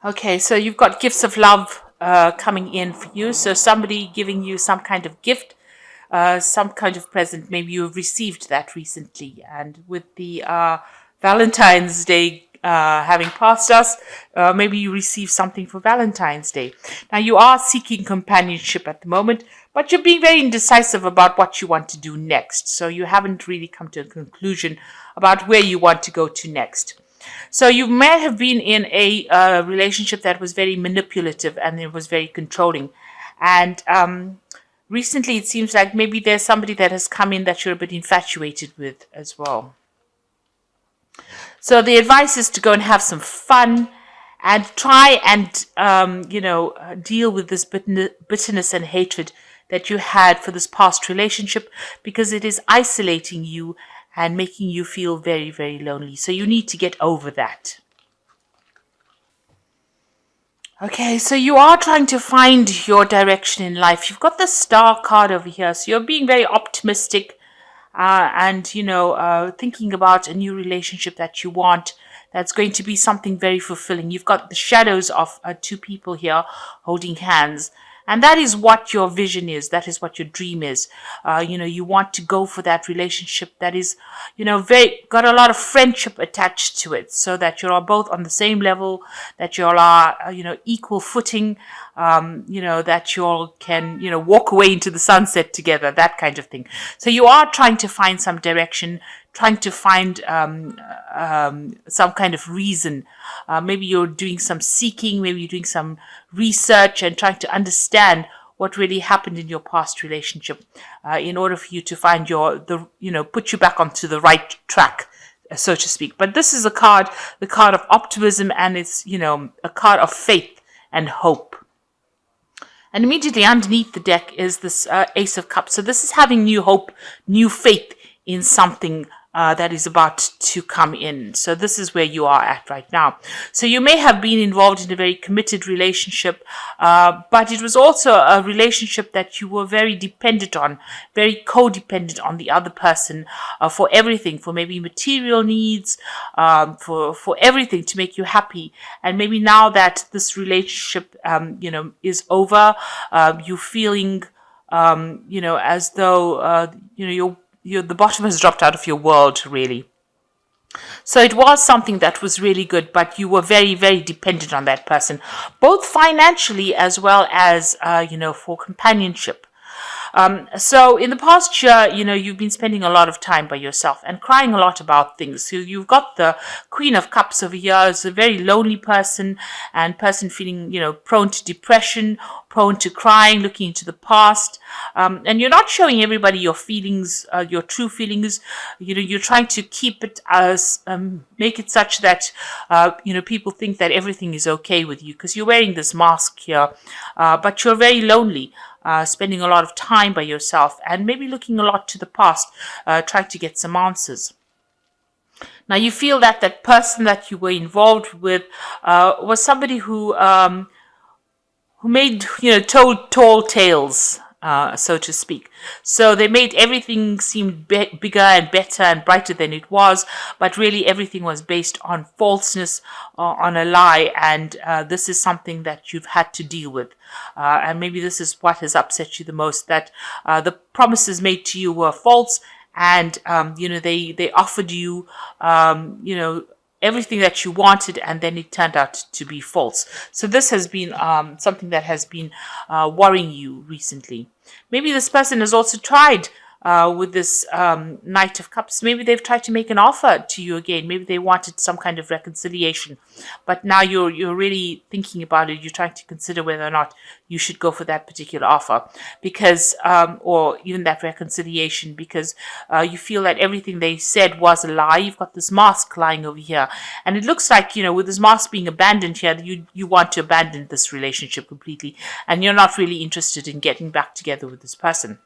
Okay, so you've got gifts of love coming in for you. So somebody giving you some kind of gift, some kind of present. Maybe you've received that recently. And with the Valentine's Day having passed us, maybe you receive something for Valentine's Day. Now you are seeking companionship at the moment, but you're being very indecisive about what you want to do next. So you haven't really come to a conclusion about where you want to go to next. So you may have been in a relationship that was very manipulative and it was very controlling. And recently it seems like maybe there's somebody that has come in that you're a bit infatuated with as well. So the advice is to go and have some fun and try and, deal with this bitterness and hatred that you had for this past relationship, because it is isolating you and making you feel very, very lonely. So you need to get over that. Okay, so you are trying to find your direction in life. You've got the star card over here. So you're being very optimistic and, thinking about a new relationship that you want. That's going to be something very fulfilling. You've got the shadows of two people here holding hands. And that is what your vision is. That is what your dream is. You want to go for that relationship that is, very got a lot of friendship attached to it, so that you're all both on the same level, that you all are, equal footing, that you all can, walk away into the sunset together, that kind of thing. So you are trying to find some direction, trying to find some kind of reason. Maybe you're doing some seeking, maybe you're doing some research and trying to understand what really happened in your past relationship in order for you to find put you back onto the right track, so to speak. But this is the card of optimism, and it's, a card of faith and hope. And immediately underneath the deck is this Ace of Cups. So this is having new hope, new faith in something that is about to come in. So this is where you are at right now. So you may have been involved in a very committed relationship, but it was also a relationship that you were very dependent on, very codependent on the other person for everything, for maybe material needs, for everything to make you happy. And maybe now that this relationship, is over, you're feeling, as though, the bottom has dropped out of your world, really. So it was something that was really good, but you were very, very dependent on that person, both financially as well as, for companionship. So in the past year, you've been spending a lot of time by yourself and crying a lot about things. So you've got the Queen of Cups over here as a very lonely person, and person feeling, prone to depression, prone to crying, looking into the past. And you're not showing everybody your feelings, your true feelings. You're trying to keep it as, make it such that, people think that everything is okay with you because you're wearing this mask here, but you're very lonely. Spending a lot of time by yourself and maybe looking a lot to the past, trying to get some answers. Now you feel that that person that you were involved with was somebody who made, told tall tales, so to speak. So they made everything seem bigger and better and brighter than it was, but really everything was based on falseness, on a lie, and this is something that you've had to deal with. And maybe this is what has upset you the most, that the promises made to you were false, and they offered you, everything that you wanted, and then it turned out to be false. So this has been something that has been worrying you recently. Maybe this person has also tried with this Knight of Cups. Maybe they've tried to make an offer to you again. Maybe they wanted some kind of reconciliation, but now you're really thinking about it. You're trying to consider whether or not you should go for that particular offer, because or even that reconciliation, because you feel that everything they said was a lie. You've got this mask lying over here, and it looks like, with this mask being abandoned here, you want to abandon this relationship completely, and you're not really interested in getting back together with this person.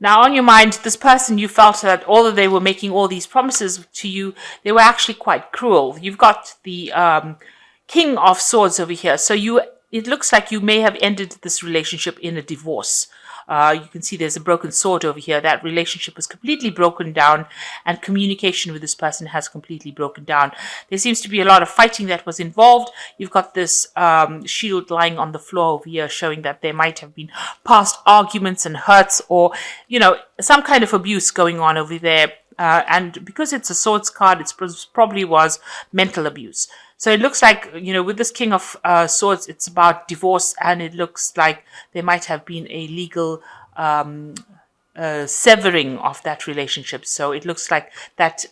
Now, on your mind, this person, you felt that although they were making all these promises to you, they were actually quite cruel. You've got the King of Swords over here. So it looks like you may have ended this relationship in a divorce. You can see there's a broken sword over here. That relationship was completely broken down, and communication with this person has completely broken down. There seems to be a lot of fighting that was involved. You've got this shield lying on the floor over here, showing that there might have been past arguments and hurts, or, some kind of abuse going on over there. And because it's a swords card, it probably was mental abuse. So it looks like, with this King of Swords, it's about divorce, and it looks like there might have been a legal severing of that relationship. So it looks like that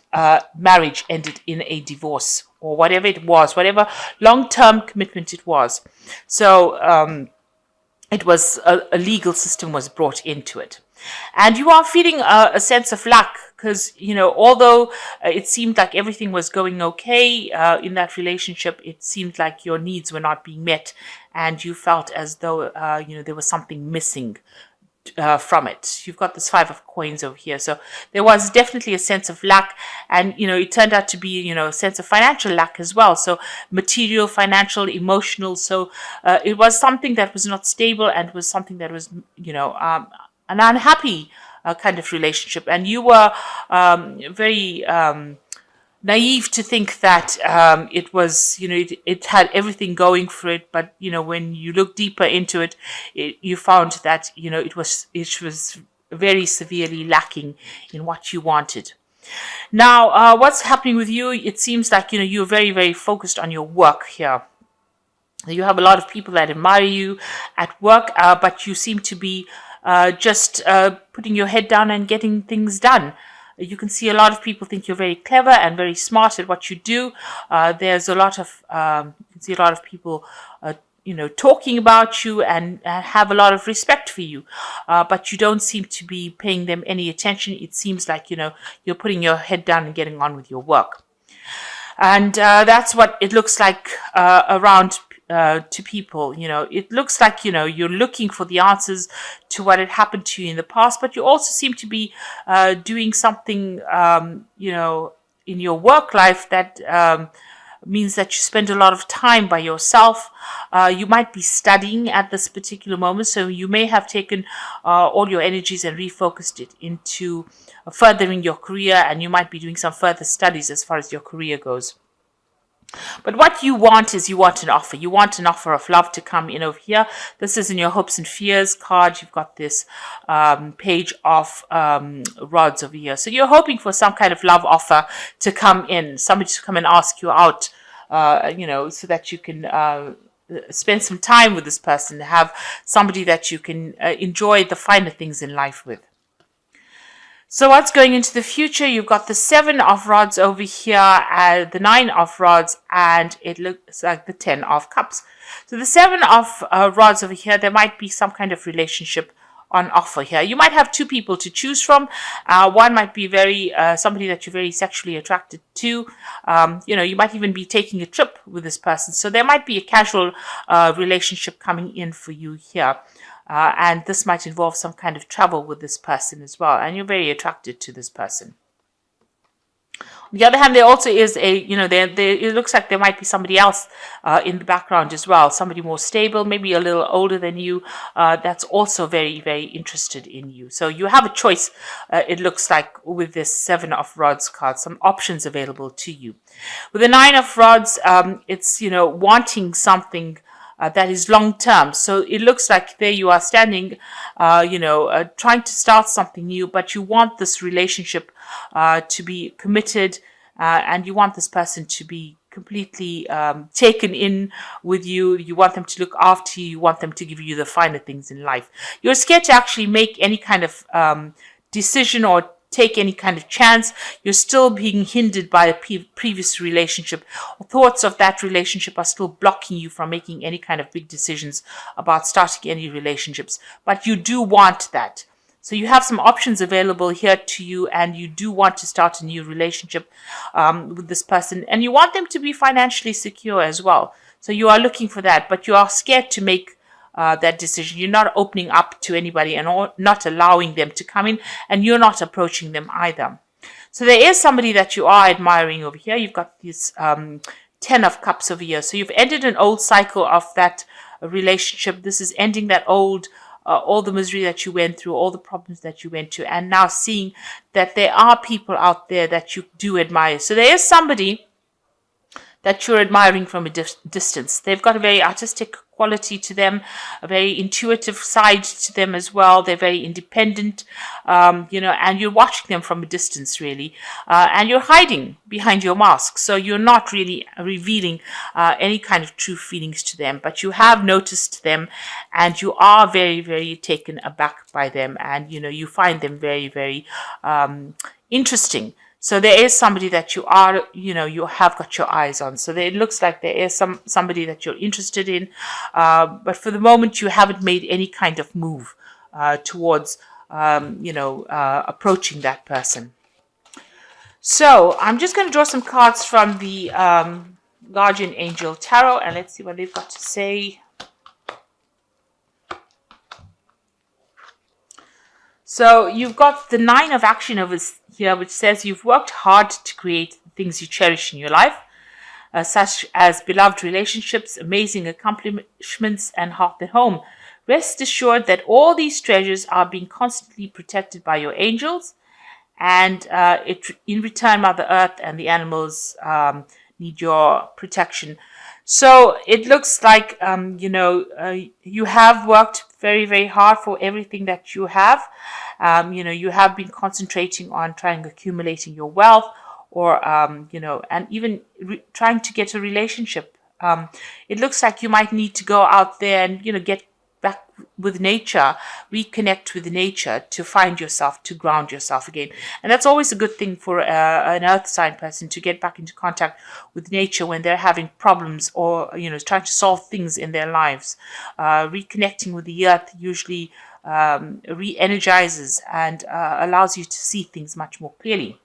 marriage ended in a divorce, or whatever it was, whatever long-term commitment it was. So it was a legal system was brought into it. And you are feeling a sense of luck because, although it seemed like everything was going okay in that relationship, it seemed like your needs were not being met, and you felt as though, there was something missing from it. You've got this 5 of coins over here. So there was definitely a sense of luck, and, it turned out to be, a sense of financial luck as well. So material, financial, emotional. So it was something that was not stable, and was something that was, an unhappy kind of relationship. And you were very naive to think that it was, it had everything going for it. But, when you look deeper into it, you found that, it was very severely lacking in what you wanted. Now, what's happening with you? It seems like, you're very, very focused on your work here. You have a lot of people that admire you at work, but you seem to be just putting your head down and getting things done. You can see a lot of people think you're very clever and very smart at what you do. There's a lot of, you can see a lot of people, talking about you and have a lot of respect for you. But you don't seem to be paying them any attention. It seems like, you're putting your head down and getting on with your work. And that's what it looks like around to people. It looks like, you're looking for the answers to what had happened to you in the past, but you also seem to be doing something, in your work life that means that you spend a lot of time by yourself. You might be studying at this particular moment, so you may have taken all your energies and refocused it into furthering your career, and you might be doing some further studies as far as your career goes. But what you want is you want an offer. You want an offer of love to come in over here. This is in your hopes and fears card. You've got this page of rods over here. So you're hoping for some kind of love offer to come in, somebody to come and ask you out, so that you can spend some time with this person, have somebody that you can enjoy the finer things in life with. So what's going into the future? You've got the 7 of rods over here, the 9 of rods, and it looks like the 10 of cups. So the 7 of rods over here, there might be some kind of relationship on offer here. You might have 2 people to choose from. One might be somebody that you're very sexually attracted to. You might even be taking a trip with this person. So there might be a casual relationship coming in for you here. And this might involve some kind of travel with this person as well. And you're very attracted to this person. On the other hand, there also is it looks like there might be somebody else in the background as well. Somebody more stable, maybe a little older than you, that's also very, very interested in you. So you have a choice, it looks like, with this 7 of rods card, some options available to you. With the 9 of rods, it's, wanting something that is long term. So it looks like there you are standing, trying to start something new, but you want this relationship to be committed, and you want this person to be completely taken in with you. You want them to look after you. You want them to give you the finer things in life. You're scared to actually make any kind of decision or take any kind of chance. You're still being hindered by a previous relationship. Thoughts of that relationship are still blocking you from making any kind of big decisions about starting any relationships. But you do want that. So you have some options available here to you, and you do want to start a new relationship with this person. And you want them to be financially secure as well. So you are looking for that, but you are scared to make that decision. You're not opening up to anybody and not allowing them to come in, and you're not approaching them either. So there is somebody that you are admiring over here. You've got this 10 of cups over here. So you've ended an old cycle of that relationship. This is ending that old all the misery that you went through, all the problems that you went to, and now seeing that there are people out there that you do admire. So there is somebody that you're admiring from a distance. They've got a very artistic quality to them, a very intuitive side to them as well. They're very independent, and you're watching them from a distance, really, and you're hiding behind your mask. So you're not really revealing any kind of true feelings to them, but you have noticed them, and you are very, very taken aback by them, and you find them very, very interesting. So there is somebody that you have got your eyes on. So it looks like there is somebody that you're interested in, but for the moment you haven't made any kind of move towards, approaching that person. So I'm just going to draw some cards from the Guardian Angel Tarot, and let's see what they've got to say. So you've got the 9 of Action over here, which says you've worked hard to create things you cherish in your life, such as beloved relationships, amazing accomplishments, and heart and home. Rest assured that all these treasures are being constantly protected by your angels, and in return, Mother Earth and the animals need your protection. So it looks like, you have worked very, very hard for everything that you have. You have been concentrating on trying accumulating your wealth, or, and even trying to get a relationship. It looks like you might need to go out there and, get back with nature, reconnect with nature to find yourself, to ground yourself again. And that's always a good thing for an earth sign person, to get back into contact with nature when they're having problems, or, trying to solve things in their lives. Reconnecting with the earth usually re-energizes and allows you to see things much more clearly.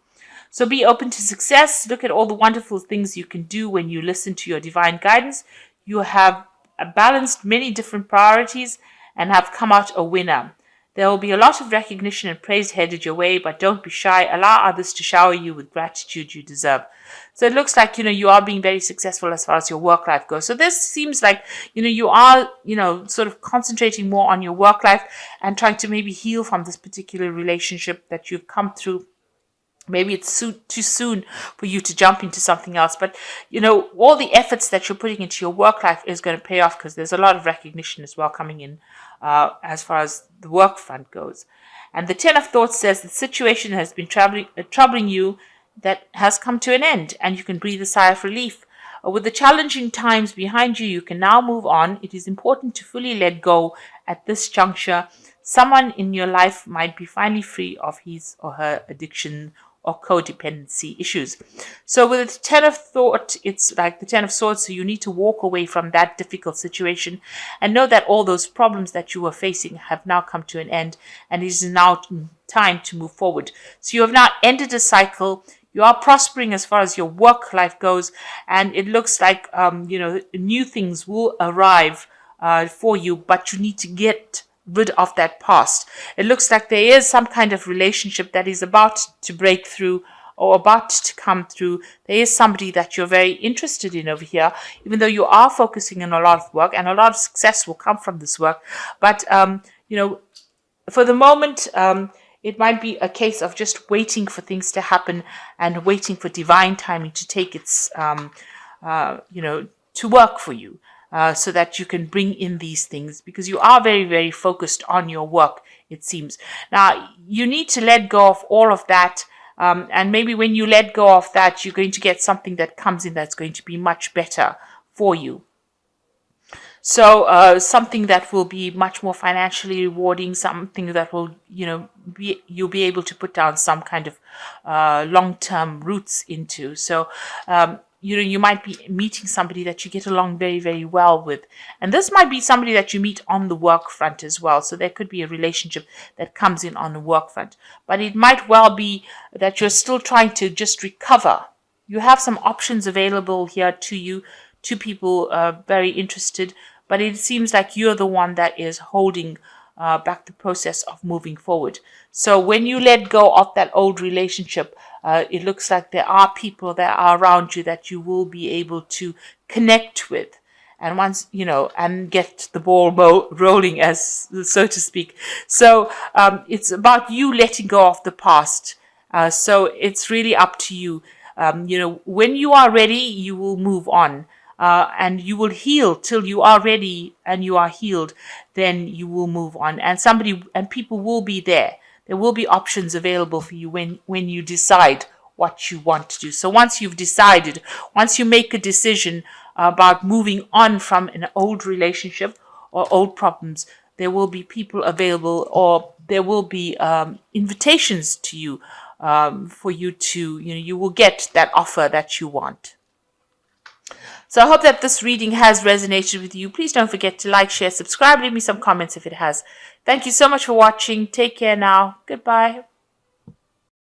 So be open to success. Look at all the wonderful things you can do when you listen to your divine guidance. You have balanced many different priorities and have come out a winner. There will be a lot of recognition and praise headed your way, but don't be shy. Allow others to shower you with gratitude you deserve. So it looks like, you are being very successful as far as your work life goes. So this seems like, you are, sort of concentrating more on your work life and trying to maybe heal from this particular relationship that you've come through. Maybe it's too soon for you to jump into something else. But, all the efforts that you're putting into your work life is going to pay off, because there's a lot of recognition as well coming in as far as the work front goes. And the 10 of Thoughts says the situation has been troubling you, that has come to an end, and you can breathe a sigh of relief. With the challenging times behind you, you can now move on. It is important to fully let go at this juncture. Someone in your life might be finally free of his or her addiction or codependency issues. So with the 10 of Thought, it's like the 10 of Swords, so you need to walk away from that difficult situation and know that all those problems that you were facing have now come to an end, and it is now time to move forward. So you have now ended a cycle. You are prospering as far as your work life goes, and it looks like new things will arrive for you, but you need to get rid of that past. It looks like there is some kind of relationship that is about to break through or about to come through. There is somebody that you're very interested in over here, even though you are focusing on a lot of work, and a lot of success will come from this work. But, for the moment, it might be a case of just waiting for things to happen and waiting for divine timing to take its, to work for you. So that you can bring in these things, because you are very, very focused on your work, it seems. Now, you need to let go of all of that, and maybe when you let go of that, you're going to get something that comes in that's going to be much better for you. So something that will be much more financially rewarding, something that will, you'll be able to put down some kind of long-term roots into. So, you might be meeting somebody that you get along very, very well with. And this might be somebody that you meet on the work front as well. So there could be a relationship that comes in on the work front. But it might well be that you're still trying to just recover. You have some options available here to you, to people very interested. But it seems like you're the one that is holding back the process of moving forward. So when you let go of that old relationship, it looks like there are people that are around you that you will be able to connect with. and once and get the ball rolling, as so to speak. So it's about you letting go of the past. So it's really up to you. When you are ready, you will move on. And you will heal till you are ready and you are healed. Then you will move on, and people will be there. There will be options available for you when you decide what you want to do. So once you've decided, once you make a decision about moving on from an old relationship or old problems, there will be people available, or there will be invitations to you, for you to, you will get that offer that you want. So I hope that this reading has resonated with you. Please don't forget to like, share, subscribe, leave me some comments if it has. Thank you so much for watching. Take care now. Goodbye.